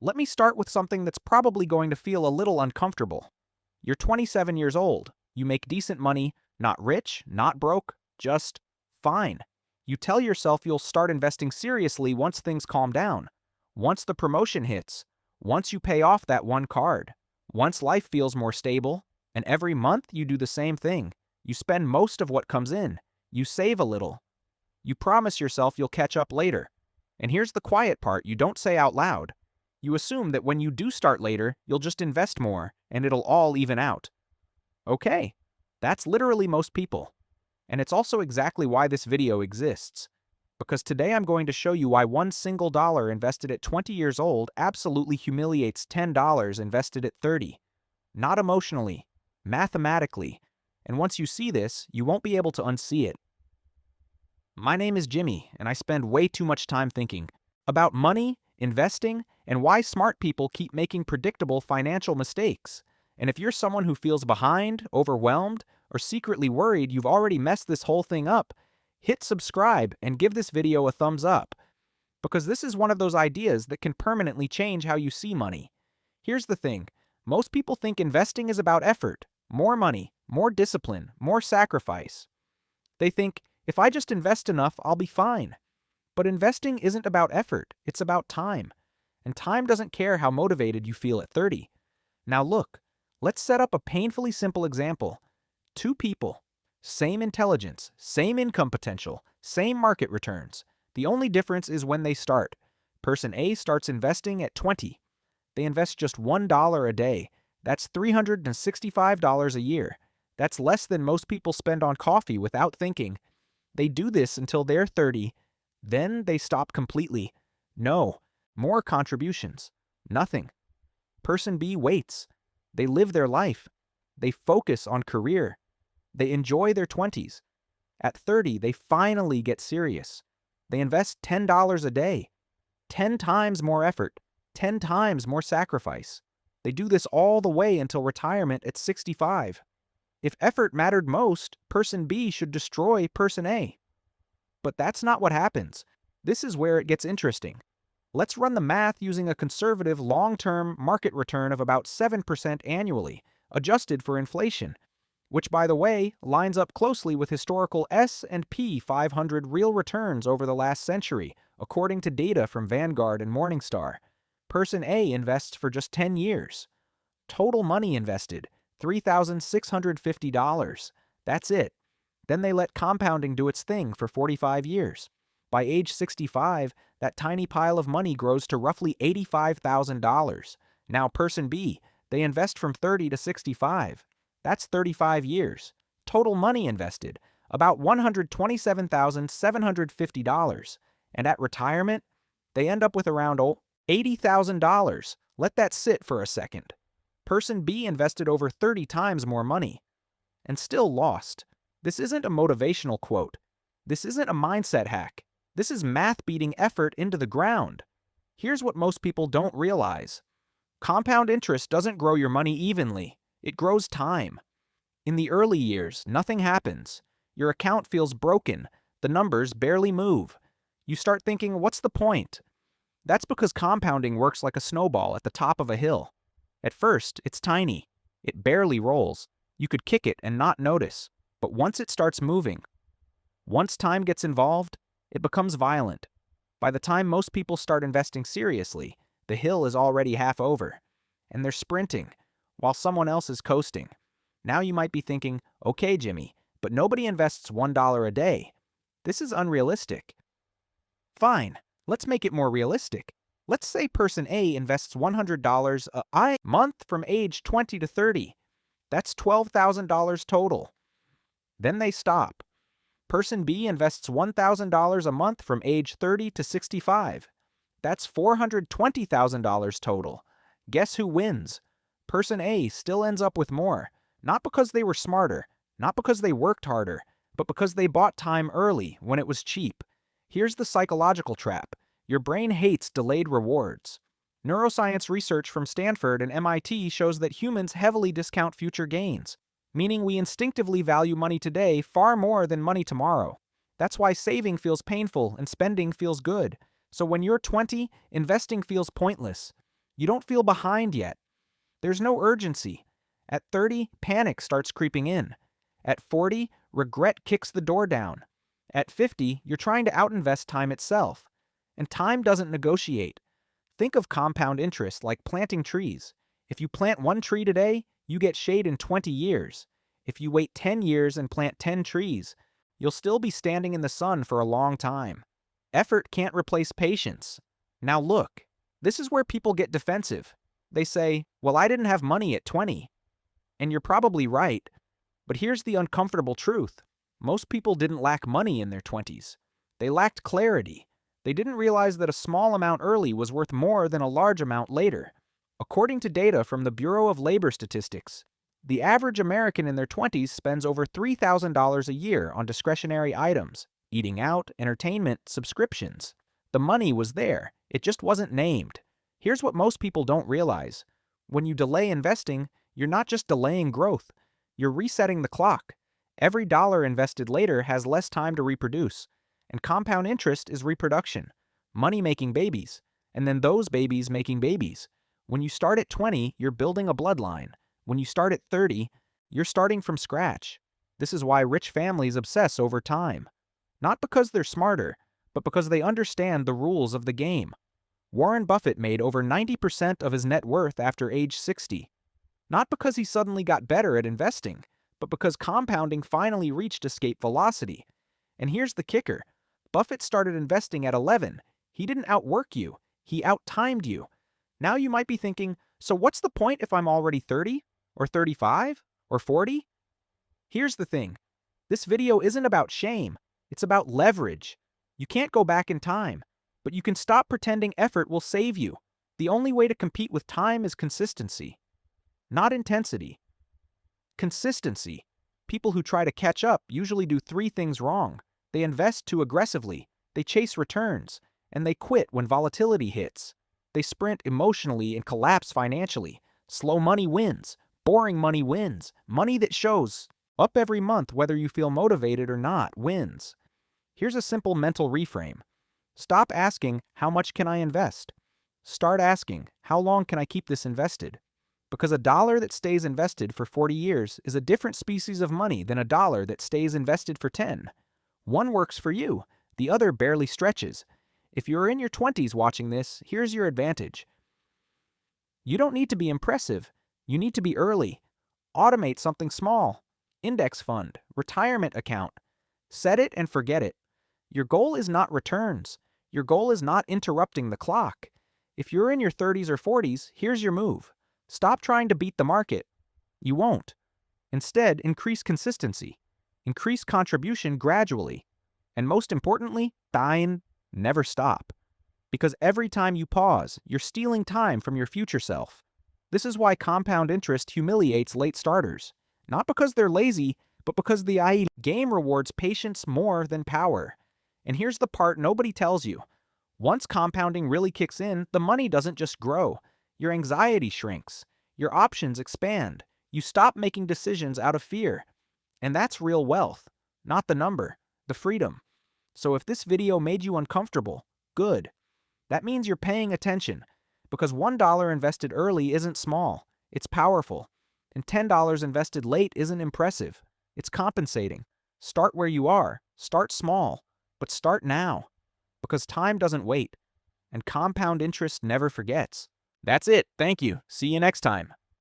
Let me start with something that's probably going to feel a little uncomfortable. You're 27 years old. You make decent money, not rich, not broke, just fine. You tell yourself you'll start investing seriously once things calm down, once the promotion hits, once you pay off that one card, once life feels more stable, and every month you do the same thing. You spend most of what comes in. You save a little. You promise yourself you'll catch up later. And here's the quiet part you don't say out loud. You assume that when you do start later, you'll just invest more, and it'll all even out. Okay, that's literally most people. And it's also exactly why this video exists. Because today I'm going to show you why one single dollar invested at 20 years old absolutely humiliates $10 invested at 30. Not emotionally, mathematically. And once you see this, you won't be able to unsee it. My name is Jimmy, and I spend way too much time thinking about money, investing, and why smart people keep making predictable financial mistakes. And if you're someone who feels behind, overwhelmed, or secretly worried you've already messed this whole thing up, hit subscribe and give this video a thumbs up. Because this is one of those ideas that can permanently change how you see money. Here's the thing. Most people think investing is about effort, more money, more discipline, more sacrifice. They think, if I just invest enough, I'll be fine. But investing isn't about effort, it's about time. And time doesn't care how motivated you feel at 30. Now look, let's set up a painfully simple example. Two people, same intelligence, same income potential, same market returns. The only difference is when they start. Person A starts investing at 20. They invest just $1 a day. That's $365 a year. That's less than most people spend on coffee without thinking. They do this until they're 30. Then they stop completely. No, more contributions. Nothing. Person B waits. They live their life. They focus on career. They enjoy their 20s. At 30, they finally get serious. They invest $10 a day. 10 times more effort. 10 times more sacrifice. They do this all the way until retirement at 65. If effort mattered most, person B should destroy person A. But that's not what happens. This is where it gets interesting. Let's run the math using a conservative long-term market return of about 7% annually, adjusted for inflation, which, by the way, lines up closely with historical S&P 500 real returns over the last century, according to data from Vanguard and Morningstar. Person A invests for just 10 years. Total money invested, $3,650. That's it. Then they let compounding do its thing for 45 years. By age 65, that tiny pile of money grows to roughly $85,000. Now person B, they invest from 30 to 65. That's 35 years. Total money invested, about $127,750. And at retirement, they end up with around $80,000. Let that sit for a second. Person B invested over 30 times more money. And still lost. This isn't a motivational quote. This isn't a mindset hack. This is math beating effort into the ground. Here's what most people don't realize. Compound interest doesn't grow your money evenly. It grows time. In the early years, nothing happens. Your account feels broken. The numbers barely move. You start thinking, what's the point? That's because compounding works like a snowball at the top of a hill. At first, it's tiny. It barely rolls. You could kick it and not notice. But once it starts moving, once time gets involved, it becomes violent. By the time most people start investing seriously, the hill is already half over. And they're sprinting, while someone else is coasting. Now you might be thinking, okay, Jimmy, but nobody invests $1 a day. This is unrealistic. Fine, let's make it more realistic. Let's say person A invests $100 a month from age 20 to 30. That's $12,000 total. Then they stop. Person B invests $1,000 a month from age 30 to 65. That's $420,000 total. Guess who wins? Person A still ends up with more, not because they were smarter, not because they worked harder, but because they bought time early when it was cheap. Here's the psychological trap. Your brain hates delayed rewards. Neuroscience research from Stanford and MIT shows that humans heavily discount future gains, meaning we instinctively value money today far more than money tomorrow. That's why saving feels painful and spending feels good. So when you're 20, investing feels pointless. You don't feel behind yet. There's no urgency. At 30, panic starts creeping in. At 40, regret kicks the door down. At 50, you're trying to outinvest time itself. And time doesn't negotiate. Think of compound interest like planting trees. If you plant one tree today, you get shade in 20 years. If you wait 10 years and plant 10 trees, you'll still be standing in the sun for a long time. Effort can't replace patience. Now look, this is where people get defensive. They say, well, I didn't have money at 20. And you're probably right. But here's the uncomfortable truth. Most people didn't lack money in their 20s. They lacked clarity. They didn't realize that a small amount early was worth more than a large amount later. According to data from the Bureau of Labor Statistics, the average American in their 20s spends over $3,000 a year on discretionary items, eating out, entertainment, subscriptions. The money was there. It just wasn't named. Here's what most people don't realize. When you delay investing, you're not just delaying growth. You're resetting the clock. Every dollar invested later has less time to reproduce. And compound interest is reproduction. Money making babies. And then those babies making babies. When you start at 20, you're building a bloodline. When you start at 30, you're starting from scratch. This is why rich families obsess over time. Not because they're smarter, but because they understand the rules of the game. Warren Buffett made over 90% of his net worth after age 60. Not because he suddenly got better at investing, but because compounding finally reached escape velocity. And here's the kicker. Buffett started investing at 11. He didn't outwork you. He outtimed you. Now you might be thinking, so what's the point if I'm already 30? Or 35? Or 40? Here's the thing. This video isn't about shame. It's about leverage. You can't go back in time, but you can stop pretending effort will save you. The only way to compete with time is consistency. Not intensity. Consistency. People who try to catch up usually do three things wrong. They invest too aggressively, they chase returns, and they quit when volatility hits. They sprint emotionally and collapse financially. Slow money wins. Boring money wins. Money that shows up every month whether you feel motivated or not wins. Here's a simple mental reframe. Stop asking, how much can I invest? Start asking, how long can I keep this invested? Because a dollar that stays invested for 40 years is a different species of money than a dollar that stays invested for 10. One works for you, the other barely stretches. If you're in your 20s watching this, here's your advantage. You don't need to be impressive. You need to be early. Automate something small. Index fund, retirement account. Set it and forget it. Your goal is not returns. Your goal is not interrupting the clock. If you're in your 30s or 40s, here's your move. Stop trying to beat the market. You won't. Instead, increase consistency. Increase contribution gradually. And most importantly, never stop. Because every time you pause, you're stealing time from your future self. This is why compound interest humiliates late starters. Not because they're lazy, but because the game rewards patience more than power. And here's the part nobody tells you. Once compounding really kicks in, the money doesn't just grow. Your anxiety shrinks. Your options expand. You stop making decisions out of fear. And that's real wealth. Not the number, the freedom. So if this video made you uncomfortable, good. That means you're paying attention. Because $1 invested early isn't small. It's powerful. And $10 invested late isn't impressive. It's compensating. Start where you are. Start small. But start now. Because time doesn't wait. And compound interest never forgets. That's it. Thank you. See you next time.